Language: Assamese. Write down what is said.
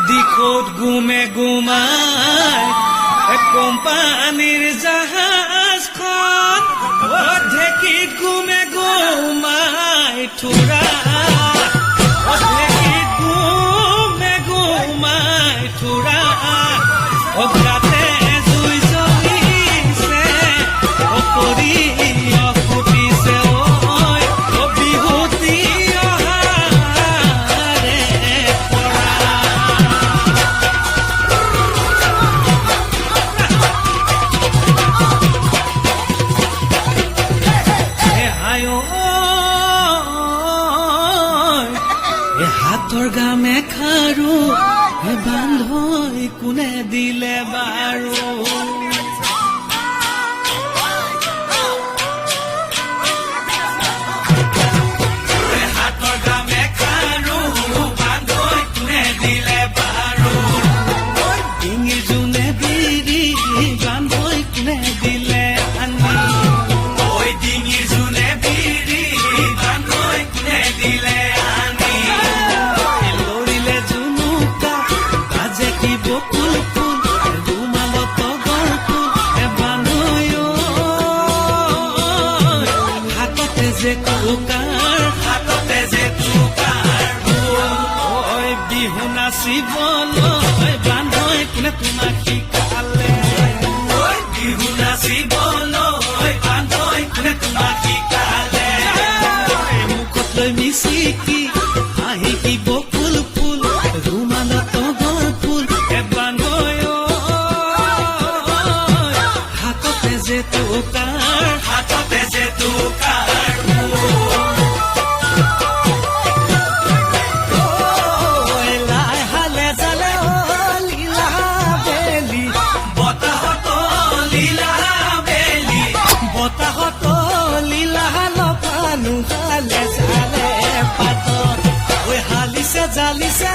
দিশত গুমে গুমাই কোম্পানীৰ জাহাজখন ঢেঁকীত গুমে গুমাই থোৰা ঢেঁকীত গুমে গুমাই থোৰা অগ্ৰাতে জুই জ্বলিছে অকৰি অফুটিছে বিহুতি অহাৰে পৰা হাতৰ গামে খাৰু বান্ধৈ কোনে দিলে বাৰু হাতৰ গামে খাৰু বান্ধৈ কোনে দিলে বাৰু ডিঙিৰ জোনে বিৰি বান্ধৈ কোনে দিলে আনি ঐ ডিঙিৰ জোনে বিৰি বান্ধৈ কোনে দিলে বকুল ফুল ৰুমালত তগৰ ফুল বান্ধৈ হাততে যে কুকাৰ ঐ বিহু নাচিবলৈ বান্ধৈ কোনে তোমাক শিকালে বিহু নাচিবলৈ বান্ধৈ কোনে তোমাক শিকালে মুখত লৈ মিচিকি হাঁহি কি বকুল ফুল ৰুমালত তগৰ ফুল হাততে যে তোকাৰ লাই হালে জালে লীলা বেলি বতাহত লীলা বেলি বতাহত লীলা লফানো হালে জালে পাতত ঐ হালিছে জালিছে